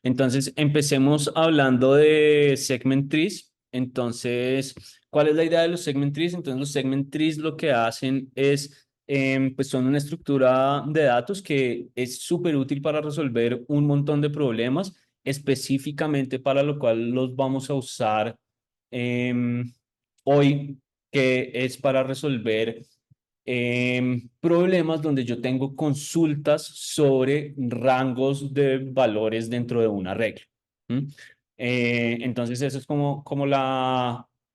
Entonces, empecemos hablando de segment trees. Entonces, ¿cuál es la idea de los segment trees? Entonces, los segment trees lo que hacen es, pues son una estructura de datos que es súper útil para resolver un montón de problemas, específicamente para lo cual los vamos a usar hoy, que es para resolver problemas donde yo tengo consultas sobre rangos de valores dentro de una regla. ¿Mm? Entonces, eso es como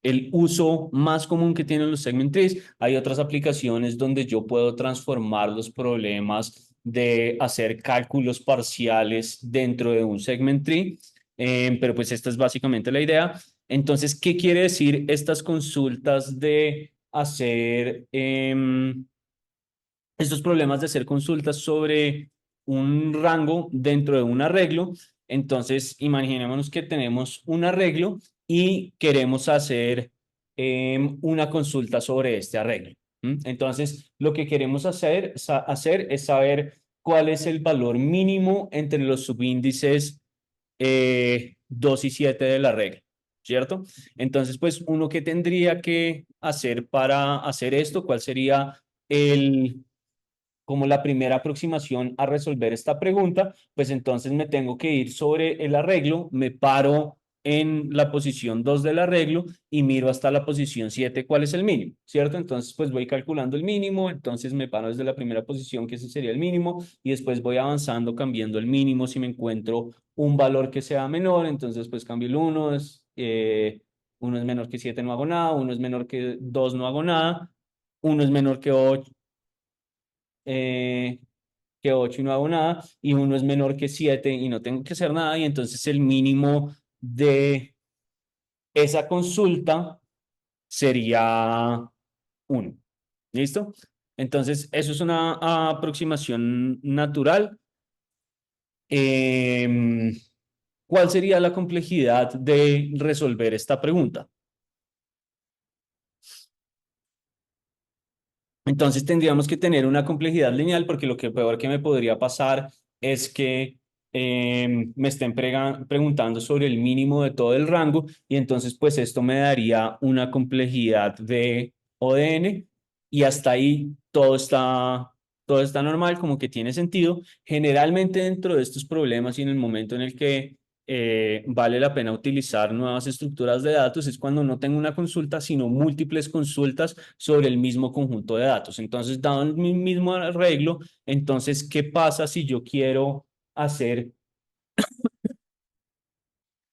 el uso más común que tienen los segment trees. Hay otras aplicaciones donde yo puedo transformar los problemas de hacer cálculos parciales dentro de un segment tree, pero pues esta es básicamente la idea. Entonces, ¿qué quiere decir estas consultas de hacer estos problemas de hacer consultas sobre un rango dentro de un arreglo? Entonces, imaginémonos que tenemos un arreglo y queremos hacer una consulta sobre este arreglo. Entonces, lo que queremos hacer es saber cuál es el valor mínimo entre los subíndices 2 y 7 de la regla, ¿cierto? Entonces, pues uno que tendría que hacer para hacer esto, ¿cuál sería el, como la primera aproximación a resolver esta pregunta? Pues entonces me tengo que ir sobre el arreglo, me paro en la posición 2 del arreglo y miro hasta la posición 7 cuál es el mínimo, ¿cierto? Entonces pues voy calculando el mínimo, entonces me paro desde la primera posición, que ese sería el mínimo, y después voy avanzando cambiando el mínimo si me encuentro un valor que sea menor, entonces pues cambio el 1, 1 es menor que 7, no hago nada, 1 es menor que 2, no hago nada, 1 es menor eh, que 8 y no hago nada, y 1 es menor que 7 y no tengo que hacer nada, y entonces el mínimo de esa consulta sería 1. ¿Listo? Entonces, eso es una aproximación natural. Em, ¿Cuál sería la complejidad de resolver esta pregunta? Entonces tendríamos que tener una complejidad lineal, porque lo que peor que me podría pasar es que me estén preguntando sobre el mínimo de todo el rango, y entonces pues esto me daría una complejidad de O de n, y hasta ahí todo está normal, como que tiene sentido. Generalmente dentro de estos problemas y en el momento en el que vale la pena utilizar nuevas estructuras de datos es cuando no tengo una consulta, sino múltiples consultas sobre el mismo conjunto de datos. Entonces, dado el mismo arreglo, entonces, ¿qué pasa si yo quiero hacer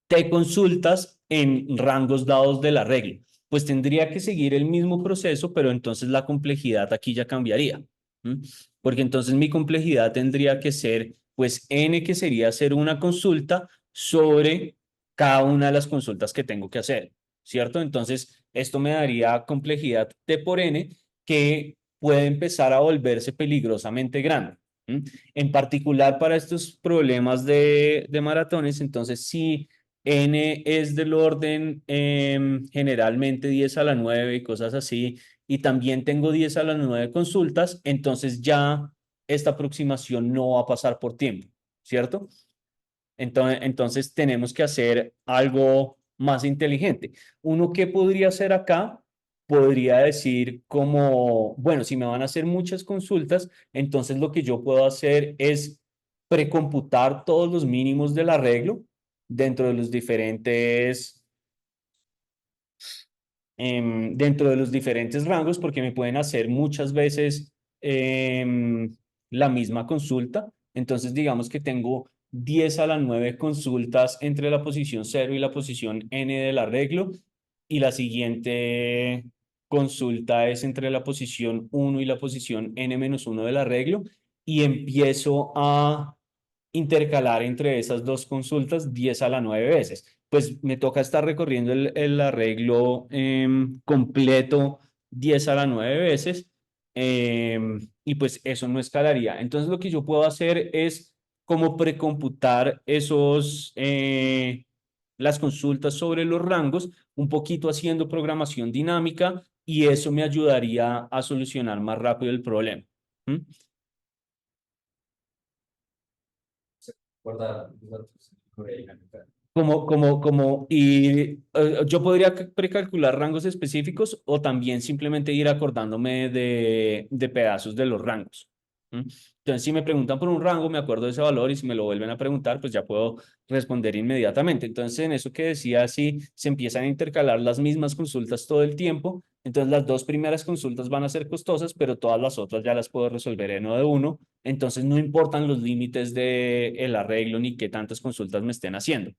T consultas en rangos dados del arreglo? Pues tendría que seguir el mismo proceso, pero entonces la complejidad aquí ya cambiaría. ¿Mm? Porque entonces mi complejidad tendría que ser, pues, n, que sería hacer una consulta sobre cada una de las consultas que tengo que hacer, ¿cierto? Entonces, esto me daría complejidad t por n, que puede empezar a volverse peligrosamente grande. ¿Mm? En particular para estos problemas de maratones, entonces sí, n es del orden generalmente 10 a la 9 y cosas así, y también tengo 10 a la 9 consultas, entonces ya esta aproximación no va a pasar por tiempo, ¿cierto? Entonces tenemos que hacer algo más inteligente. Uno que podría hacer acá, podría decir como, bueno, si me van a hacer muchas consultas, entonces lo que yo puedo hacer es precomputar todos los mínimos del arreglo dentro de los dentro de los diferentes rangos, porque me pueden hacer muchas veces la misma consulta. Entonces, digamos que tengo 10 a la 9 consultas entre la posición 0 y la posición n del arreglo, y la siguiente consulta es entre la posición 1 y la posición n-1 del arreglo, y empiezo a intercalar entre esas dos consultas 10 a la 9 veces. Pues me toca estar recorriendo el arreglo completo 10 a la 9 veces, y pues eso no escalaría. Entonces lo que yo puedo hacer es como precomputar las consultas sobre los rangos, un poquito haciendo programación dinámica, y eso me ayudaría a solucionar más rápido el problema. Guardar los datos. Yo podría precalcular rangos específicos o también simplemente ir acordándome de pedazos de los rangos. ¿Mm? Entonces, si me preguntan por un rango, me acuerdo de ese valor y si me lo vuelven a preguntar, pues ya puedo responder inmediatamente. Entonces, en eso que decía, si se empiezan a intercalar las mismas consultas todo el tiempo, entonces las dos primeras consultas van a ser costosas, pero todas las otras ya las puedo resolver en uno de uno. Entonces, no importan los límites del arreglo ni qué tantas consultas me estén haciendo.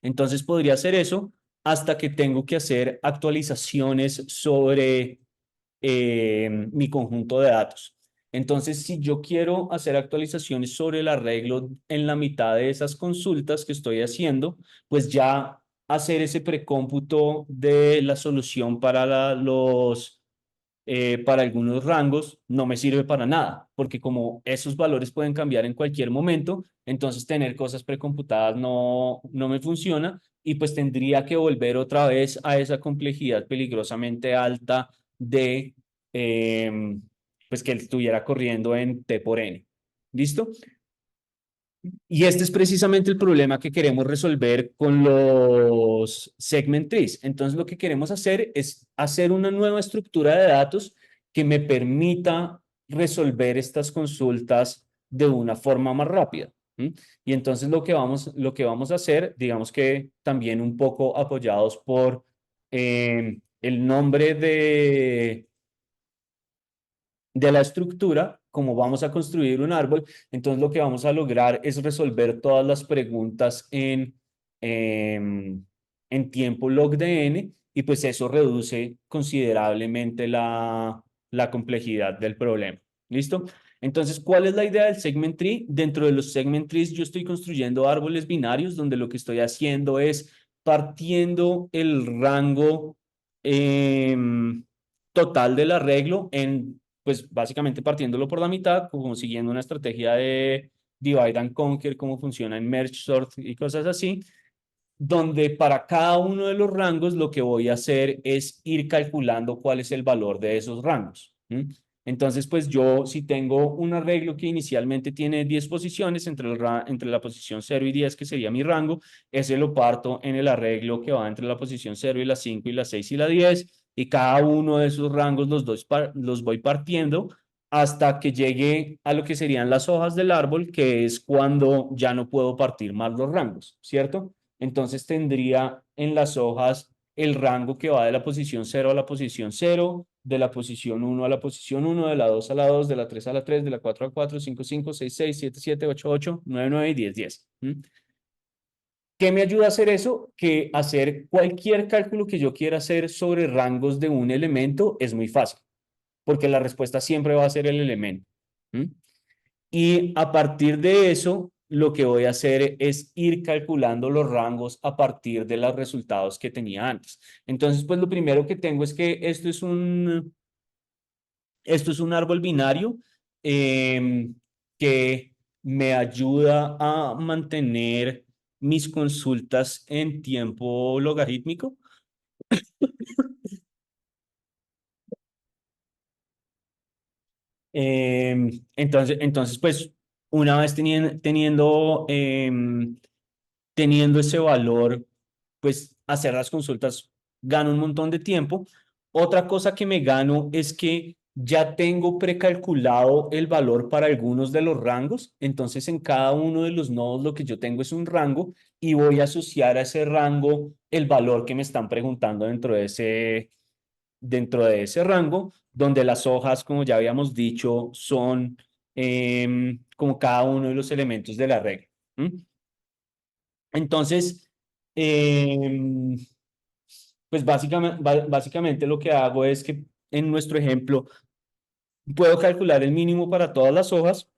Entonces podría hacer eso hasta que tengo que hacer actualizaciones sobre mi conjunto de datos. Entonces, si yo quiero hacer actualizaciones sobre el arreglo en la mitad de esas consultas que estoy haciendo, pues ya hacer ese precómputo de la solución para para algunos rangos no me sirve para nada, porque como esos valores pueden cambiar en cualquier momento, entonces tener cosas precomputadas no me funciona y pues tendría que volver otra vez a esa complejidad peligrosamente alta de pues que estuviera corriendo en T por N. ¿Listo? Y este es precisamente el problema que queremos resolver con los segment trees. Entonces, lo que queremos hacer es hacer una nueva estructura de datos que me permita resolver estas consultas de una forma más rápida. ¿Sí? Y entonces lo que vamos a hacer, digamos que también un poco apoyados por el nombre de la estructura, como vamos a construir un árbol, entonces lo que vamos a lograr es resolver todas las preguntas en tiempo log de n y pues eso reduce considerablemente la complejidad del problema. ¿Listo? Entonces, ¿cuál es la idea del segment tree? Dentro de los segment trees yo estoy construyendo árboles binarios donde lo que estoy haciendo es partiendo el rango total del arreglo en pues básicamente partiéndolo por la mitad, como siguiendo una estrategia de divide and conquer, cómo funciona en merge sort y cosas así, donde para cada uno de los rangos lo que voy a hacer es ir calculando cuál es el valor de esos rangos. ¿Sí? Entonces, pues yo si tengo un arreglo que inicialmente tiene 10 posiciones entre la posición 0 y 10, que sería mi rango, ese lo parto en el arreglo que va entre la posición 0 y la 5 y la 6 y la 10, y cada uno de esos rangos los voy partiendo hasta que llegue a lo que serían las hojas del árbol, que es cuando ya no puedo partir más los rangos, ¿cierto? Entonces tendría en las hojas el rango que va de la posición 0 a la posición 0, de la posición 1 a la posición 1, de la 2 a la 2, de la 3 a la 3, de la 4 a 4, 5 5, 6 6, 7 7, 8 8, 9 9 y 10 10. ¿Qué me ayuda a hacer eso? Que hacer cualquier cálculo que yo quiera hacer sobre rangos de un elemento es muy fácil, porque la respuesta siempre va a ser el elemento. ¿Mm? Y a partir de eso, lo que voy a hacer es ir calculando los rangos a partir de los resultados que tenía antes. Entonces, pues lo primero que tengo es que esto es un árbol binario que me ayuda a mantener mis consultas en tiempo logarítmico. Entonces, pues una vez teniendo ese valor, pues hacer las consultas gano un montón de tiempo. Otra cosa que me gano es que ya tengo precalculado el valor para algunos de los rangos. Entonces, en cada uno de los nodos lo que yo tengo es un rango y voy a asociar a ese rango el valor que me están preguntando dentro de ese rango, donde las hojas, como ya habíamos dicho, son como cada uno de los elementos de la regla. Entonces, em, pues básicamente lo que hago es que en nuestro ejemplo puedo calcular el mínimo para todas las hojas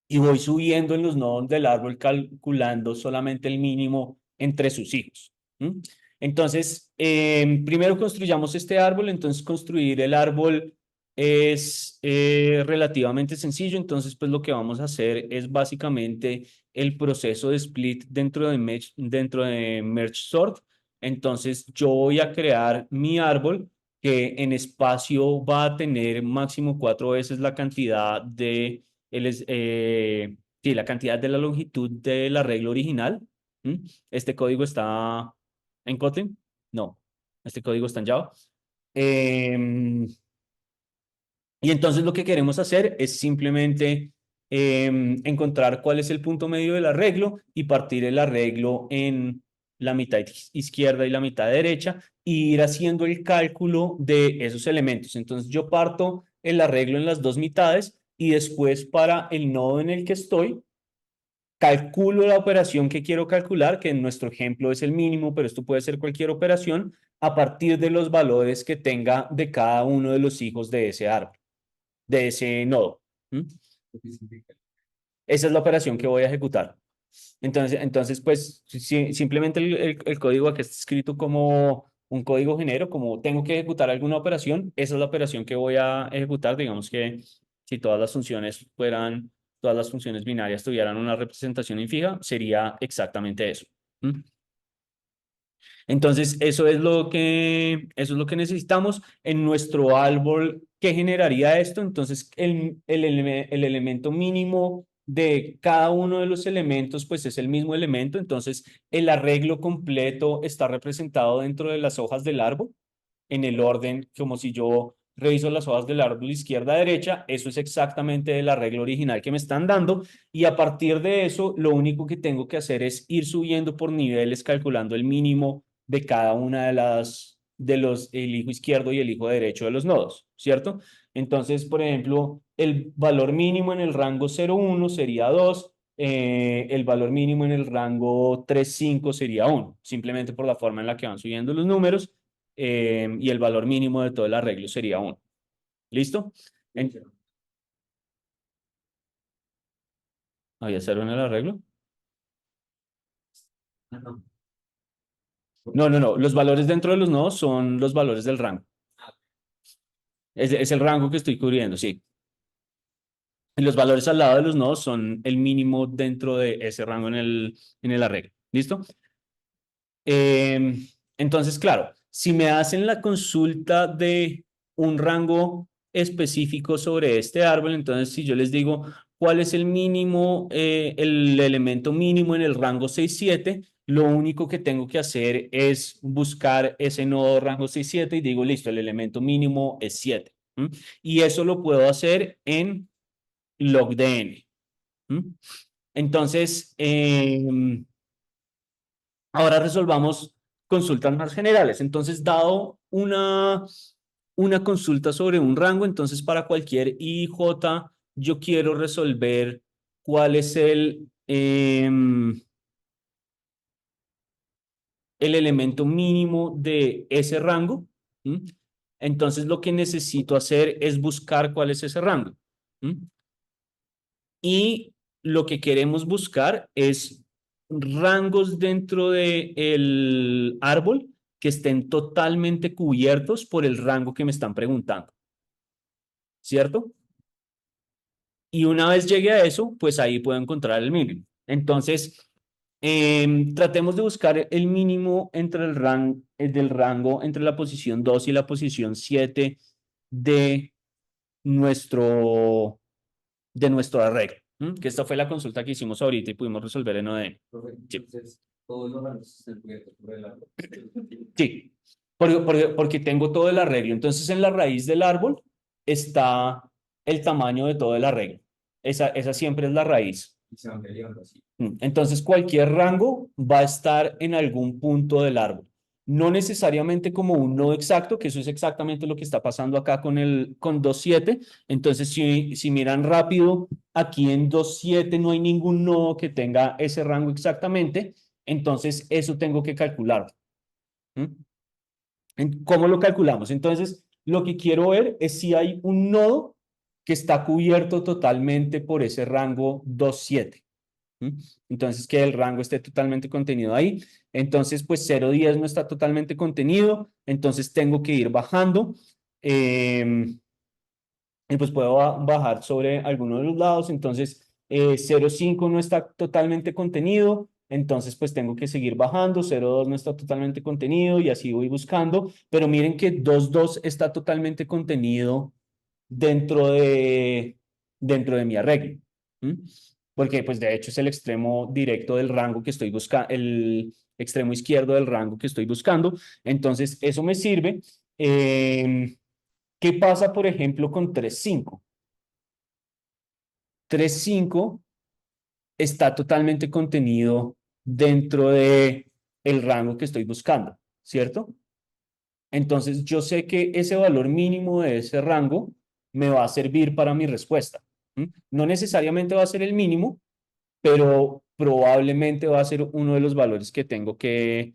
y voy subiendo en los nodos del árbol calculando solamente el mínimo entre sus hijos. ¿Mm? Entonces, primero construyamos este árbol. Entonces, construir el árbol es relativamente sencillo. Entonces, pues lo que vamos a hacer es básicamente el proceso de split dentro de merge sort. Entonces, yo voy a crear mi árbol que en espacio va a tener máximo 4 veces la cantidad de Sí, la cantidad de la longitud de la regla original. Este código está en Kotlin. No, este código está en Java. Em, y entonces lo que queremos hacer es simplemente encontrar cuál es el punto medio del arreglo y partir el arreglo en la mitad izquierda y la mitad derecha e ir haciendo el cálculo de esos elementos. Entonces yo parto el arreglo en las dos mitades y después para el nodo en el que estoy, calculo la operación que quiero calcular, que en nuestro ejemplo es el mínimo, pero esto puede ser cualquier operación, a partir de los valores que tenga de cada uno de los hijos de ese árbol, de ese nodo. Esa es la operación que voy a ejecutar. Entonces pues simplemente el código aquí está escrito como un código genérico, como tengo que ejecutar alguna operación, esa es la operación que voy a ejecutar. Digamos que si todas las funciones fueran, todas las funciones binarias tuvieran una representación infija, sería exactamente eso. Entonces, eso es lo que necesitamos en nuestro árbol. ¿Qué generaría esto? Entonces, el elemento mínimo de cada uno de los elementos, pues es el mismo elemento. Entonces, el arreglo completo está representado dentro de las hojas del árbol, en el orden, como si yo reviso las hojas del árbol izquierda a derecha, eso es exactamente el arreglo original que me están dando, y a partir de eso, lo único que tengo que hacer es ir subiendo por niveles, calculando el mínimo de cada una de los, el hijo izquierdo y el hijo derecho de los nodos, ¿cierto? Entonces, por ejemplo, el valor mínimo en el rango 0,1 sería 2, el valor mínimo en el rango 3,5 sería 1, simplemente por la forma en la que van subiendo los números, y el valor mínimo de todo el arreglo sería 1. ¿Listo? En- ¿Había cero en el arreglo? No, no, no. Los valores dentro de los nodos son los valores del rango. Es el rango que estoy cubriendo, sí. Y los valores al lado de los nodos son el mínimo dentro de ese rango en el arreglo. ¿Listo? Entonces, claro, si me hacen la consulta de un rango específico sobre este árbol, entonces si yo les digo cuál es el mínimo, el elemento mínimo en el rango 6,7, lo único que tengo que hacer es buscar ese nodo rango 6,7 y digo, listo, el elemento mínimo es 7. Y eso lo puedo hacer en logdn. Entonces, ahora resolvamos consultas más generales. Entonces, dado una consulta sobre un rango, entonces para cualquier IJ, yo quiero resolver cuál es el elemento mínimo de ese rango. ¿Mm? Entonces, lo que necesito hacer es buscar cuál es ese rango. Y lo que queremos buscar es rangos dentro del árbol que estén totalmente cubiertos por el rango que me están preguntando, ¿cierto? Y una vez llegue a eso, pues ahí puedo encontrar el mínimo. Entonces, tratemos de buscar el mínimo entre del rango entre la posición 2 y la posición 7 de nuestro, de nuestro arreglo. Que esta fue la consulta que hicimos ahorita y pudimos resolver en ODM. Sí. Entonces, todos los rangos están cubiertos por el árbol. Sí, porque tengo todo el arreglo. Entonces, en la raíz del árbol está el tamaño de todo el arreglo. Esa siempre es la raíz. Y se van peleando así. Entonces, cualquier rango va a estar en algún punto del árbol. No necesariamente como un nodo exacto, que eso es exactamente lo que está pasando acá con 2,7. Entonces, si miran rápido, aquí en 2,7 no hay ningún nodo que tenga ese rango exactamente. Entonces, eso tengo que calcular. ¿Cómo lo calculamos? Entonces, lo que quiero ver es si hay un nodo que está cubierto totalmente por ese rango 2,7. Entonces, que el rango esté totalmente contenido ahí. Entonces, pues 0,10 no está totalmente contenido. Entonces, tengo que ir bajando. Y pues puedo bajar sobre alguno de los lados. Entonces, 0,5 no está totalmente contenido. Entonces, pues tengo que seguir bajando. 0,2 no está totalmente contenido y así voy buscando. Pero miren que 2,2 está totalmente contenido dentro de mi arreglo. porque pues de hecho es el extremo directo del rango que estoy buscando, el extremo izquierdo del rango que estoy buscando. Entonces, eso me sirve. ¿Qué pasa, por ejemplo, con 3,5? 3,5 está totalmente contenido dentro de el rango que estoy buscando, ¿cierto? Entonces, yo sé que ese valor mínimo de ese rango me va a servir para mi respuesta. ¿Mm? No necesariamente va a ser el mínimo, pero probablemente va a ser uno de los valores que tengo que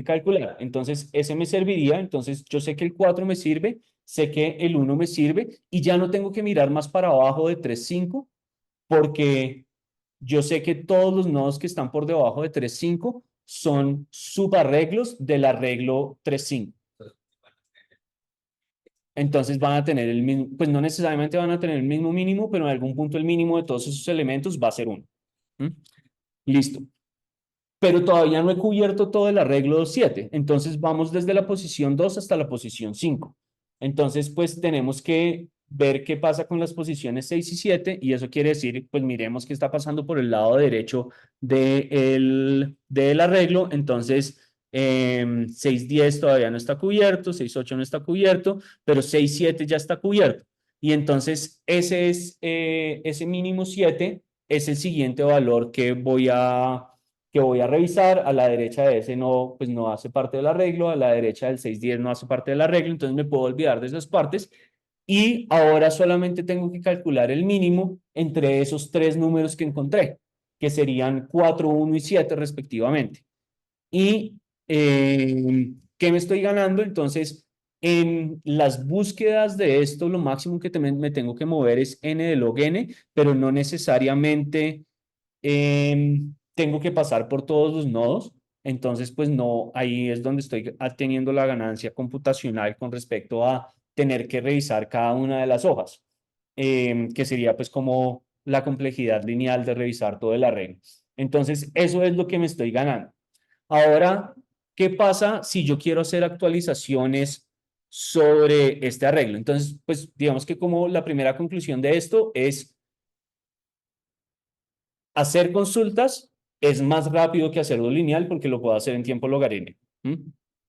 calcular. Entonces, ese me serviría. Entonces, yo sé que el 4 me sirve, sé que el 1 me sirve y ya no tengo que mirar más para abajo de 3,5 porque yo sé que todos los nodos que están por debajo de 3,5 son subarreglos del arreglo 3,5. Entonces van a tener el mismo, pues no necesariamente van a tener el mismo mínimo, pero en algún punto el mínimo de todos esos elementos va a ser 1. Listo. Pero todavía no he cubierto todo el arreglo 7. Entonces vamos desde la posición 2 hasta la posición 5. Entonces, pues tenemos que ver qué pasa con las posiciones 6 y 7 y eso quiere decir, pues miremos qué está pasando por el lado derecho del arreglo. Entonces, 6,10 todavía no está cubierto, 6,8 no está cubierto, pero 6,7 ya está cubierto. Y entonces ese mínimo 7 es el siguiente valor que voy a revisar. A la derecha de ese no, pues no hace parte del arreglo, a la derecha del 6,10 no hace parte del arreglo, entonces me puedo olvidar de esas partes. Y ahora solamente tengo que calcular el mínimo entre esos tres números que encontré, que serían 4, 1 y 7 respectivamente. ¿Y qué me estoy ganando? Entonces, en las búsquedas de esto, lo máximo que me tengo que mover es n de log n, pero no necesariamente tengo que pasar por todos los nodos. Entonces, pues no, ahí es donde estoy teniendo la ganancia computacional con respecto a tener que revisar cada una de las hojas, que sería pues como la complejidad lineal de revisar todo el arreglo. Entonces, eso es lo que me estoy ganando. Ahora, ¿qué pasa si yo quiero hacer actualizaciones sobre este arreglo? Entonces, pues digamos que como la primera conclusión de esto es hacer consultas es más rápido que hacerlo lineal porque lo puedo hacer en tiempo logarítmico.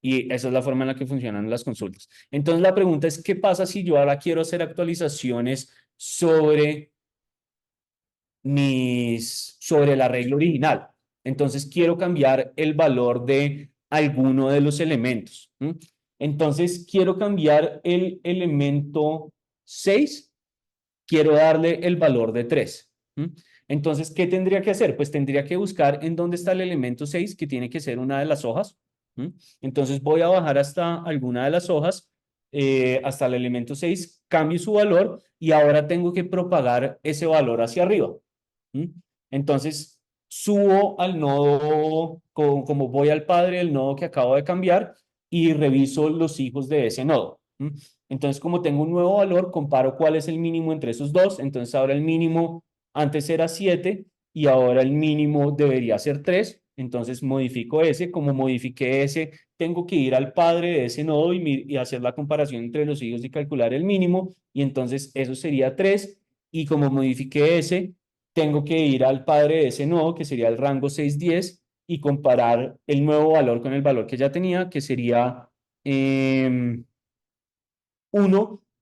Y esa es la forma en la que funcionan las consultas. Entonces la pregunta es, ¿qué pasa si yo ahora quiero hacer actualizaciones sobre el arreglo original? Entonces quiero cambiar el valor de alguno de los elementos. Entonces quiero cambiar el elemento 6, quiero darle el valor de 3. Entonces, ¿qué tendría que hacer? Pues tendría que buscar en dónde está el elemento 6, que tiene que ser una de las hojas. Entonces voy a bajar hasta alguna de las hojas, hasta el elemento 6, cambio su valor y ahora tengo que propagar ese valor hacia arriba. Entonces, subo al nodo, como voy al padre del nodo que acabo de cambiar y reviso los hijos de ese nodo. Entonces, como tengo un nuevo valor, comparo cuál es el mínimo entre esos dos. Entonces, ahora el mínimo antes era 7 y ahora el mínimo debería ser 3. Entonces, modifico ese. Como modifiqué ese, tengo que ir al padre de ese nodo y hacer la comparación entre los hijos y calcular el mínimo. Y entonces, eso sería 3. Y como modifiqué ese, tengo que ir al padre de ese nodo, que sería el rango 6,10, y comparar el nuevo valor con el valor que ya tenía, que sería 1,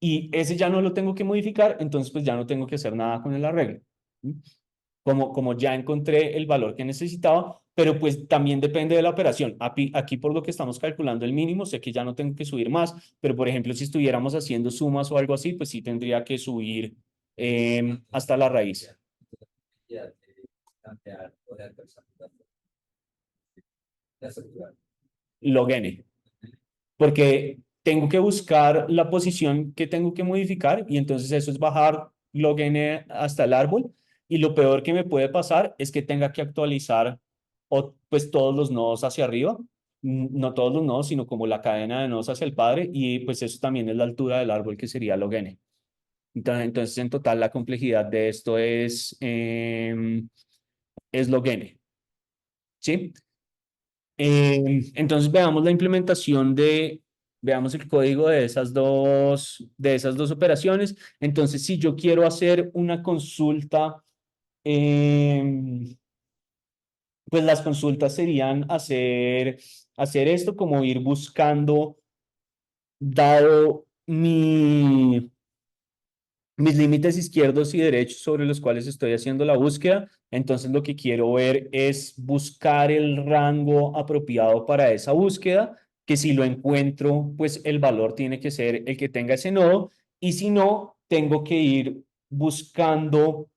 y ese ya no lo tengo que modificar, entonces pues ya no tengo que hacer nada con el arreglo. Como ya encontré el valor que necesitaba, pero pues también depende de la operación. Aquí por lo que estamos calculando el mínimo, sé que ya no tengo que subir más, pero por ejemplo, si estuviéramos haciendo sumas o algo así, pues sí tendría que subir hasta la raíz. Log n, porque tengo que buscar la posición que tengo que modificar y entonces eso es bajar log n hasta el árbol, y lo peor que me puede pasar es que tenga que actualizar pues todos los nodos hacia arriba, no todos los nodos, sino como la cadena de nodos hacia el padre, y pues eso también es la altura del árbol que sería log n. Entonces en total la complejidad de esto es log n. ¿Sí? Entonces veamos la implementación veamos el código de esas dos operaciones. Entonces, si yo quiero hacer una consulta pues las consultas serían hacer esto, como ir buscando, dado mis límites izquierdos y derechos sobre los cuales estoy haciendo la búsqueda. Entonces lo que quiero ver es buscar el rango apropiado para esa búsqueda, que si lo encuentro, pues el valor tiene que ser el que tenga ese nodo, y si no, tengo que ir buscando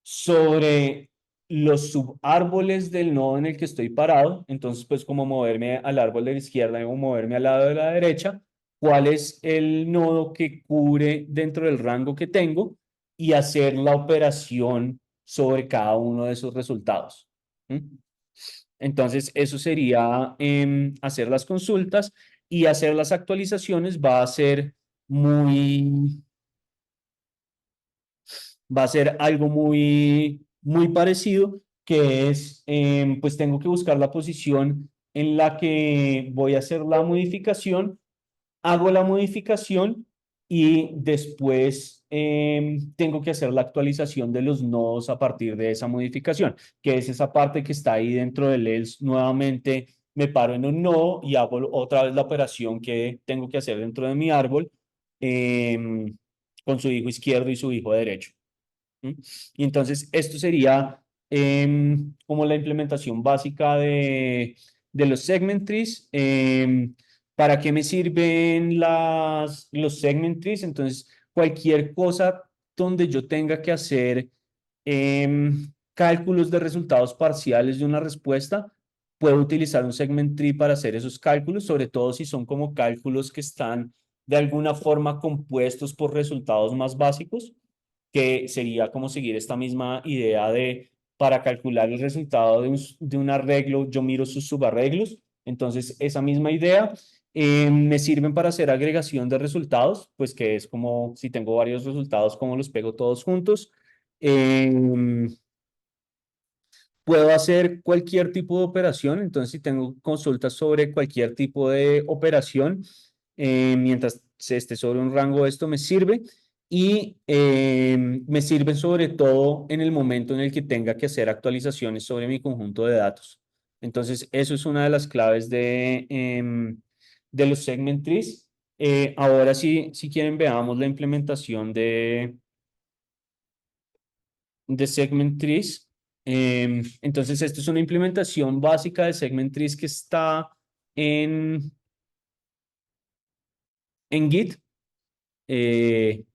sobre los subárboles del nodo en el que estoy parado. Entonces, pues como moverme al árbol de la izquierda o moverme al lado de la derecha, cuál es el nodo que cubre dentro del rango que tengo y hacer la operación sobre cada uno de esos resultados. ¿Mm? Entonces, eso sería hacer las consultas, y hacer las actualizaciones muy, va a ser algo muy parecido, que es, pues tengo que buscar la posición en la que voy a hacer la modificación, hago la modificación y después tengo que hacer la actualización de los nodos a partir de esa modificación, que es esa parte que está ahí dentro del else. Nuevamente me paro en un nodo y hago otra vez la operación que tengo que hacer dentro de mi árbol, em, con su hijo izquierdo y su hijo derecho. ¿Mm? Y entonces esto sería como la implementación básica de los segment trees. ¿Para qué me sirven los segment trees? Entonces, cualquier cosa donde yo tenga que hacer cálculos de resultados parciales de una respuesta, puedo utilizar un segment tree para hacer esos cálculos, sobre todo si son como cálculos que están de alguna forma compuestos por resultados más básicos, que sería como seguir esta misma idea de, para calcular el resultado de un arreglo, yo miro sus subarreglos. Entonces, esa misma idea me sirven para hacer agregación de resultados, pues que es como si tengo varios resultados, como los pego todos juntos. Em, Puedo hacer cualquier tipo de operación. Entonces, si tengo consultas sobre cualquier tipo de operación, mientras se esté sobre un rango, esto me sirve, y me sirve sobre todo en el momento en el que tenga que hacer actualizaciones sobre mi conjunto de datos. Entonces, eso es una de las claves de los segment trees. Ahora sí, si quieren, veamos la implementación de segment trees. Entonces, esto es una implementación básica de segment trees que está en, en Git. Eh,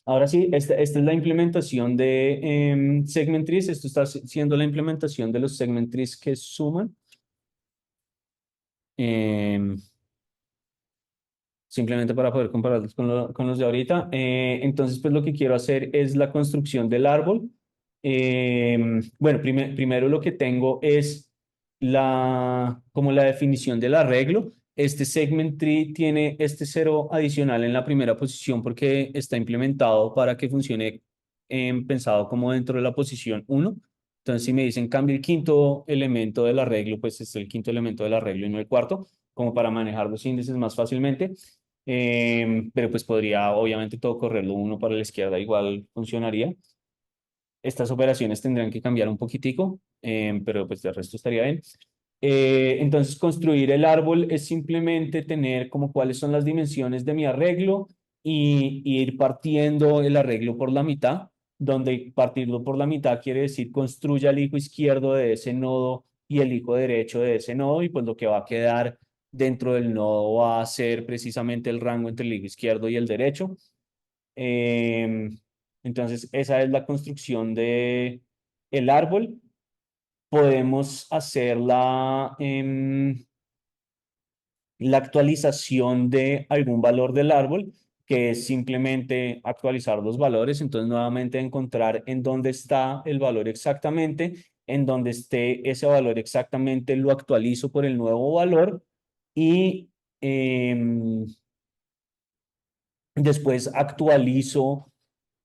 Ahora sí, esta es la implementación de segment trees. Esto está siendo la implementación de los segment trees que suman. Em, Simplemente para poder compararlos con los de ahorita. Entonces, pues lo que quiero hacer es la construcción del árbol. Bueno, primero lo que tengo es como la definición del arreglo. Este segment tree tiene este cero adicional en la primera posición porque está implementado para que funcione, pensado como dentro de la posición uno. Entonces, si me dicen cambia el quinto elemento del arreglo, pues es el quinto elemento del arreglo y no el cuarto, como para manejar los índices más fácilmente. Pero pues podría, obviamente, todo correrlo uno para la izquierda, igual funcionaría. Estas operaciones tendrán que cambiar un poquitico, pero pues el resto estaría bien. Entonces, construir el árbol es simplemente tener como cuáles son las dimensiones de mi arreglo, y ir partiendo el arreglo por la mitad, donde partirlo por la mitad quiere decir construya el hijo izquierdo de ese nodo y el hijo derecho de ese nodo, y pues lo que va a quedar dentro del nodo va a ser precisamente el rango entre el hijo izquierdo y el derecho. Em, entonces, esa es la construcción de el árbol. Podemos hacer la actualización de algún valor del árbol, que es simplemente actualizar los valores. Entonces, nuevamente encontrar en dónde está el valor exactamente, en donde esté ese valor exactamente, lo actualizo por el nuevo valor, y em, después actualizo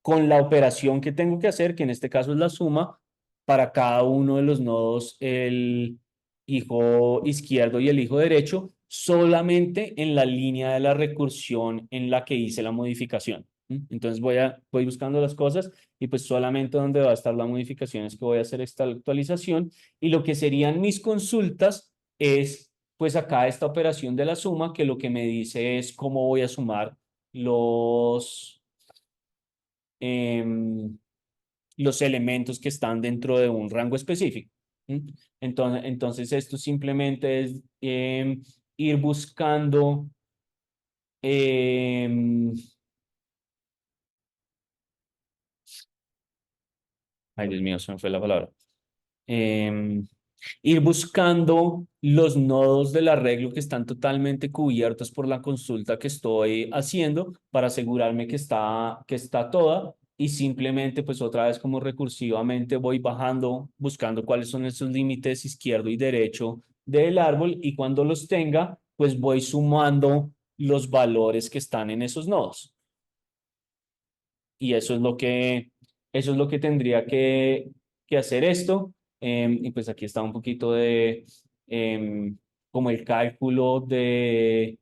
con la operación que tengo que hacer, que en este caso es la suma, para cada uno de los nodos, el hijo izquierdo y el hijo derecho, solamente en la línea de la recursión en la que hice la modificación. Entonces voy buscando las cosas y pues solamente donde va a estar la modificación es que voy a hacer esta actualización y lo que serían mis consultas es pues acá esta operación de la suma que lo que me dice es cómo voy a sumar los, em, los elementos que están dentro de un rango específico. Entonces esto simplemente es ir buscando, em, ay Dios mío, se me fue la palabra. Em, Ir buscando los nodos del arreglo que están totalmente cubiertos por la consulta que estoy haciendo para asegurarme que está toda y simplemente pues otra vez como recursivamente voy bajando buscando cuáles son esos límites izquierdo y derecho del árbol y cuando los tenga pues voy sumando los valores que están en esos nodos y eso es lo que tendría que hacer esto. Y pues aquí está un poquito de como el cálculo de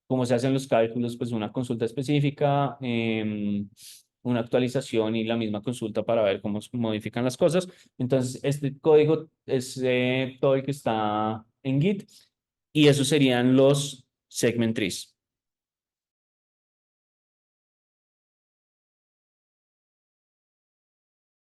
cómo se hacen los cálculos, pues una consulta específica, una actualización y la misma consulta para ver cómo se modifican las cosas. Entonces, este código es todo el que está en Git y esos serían los segment trees.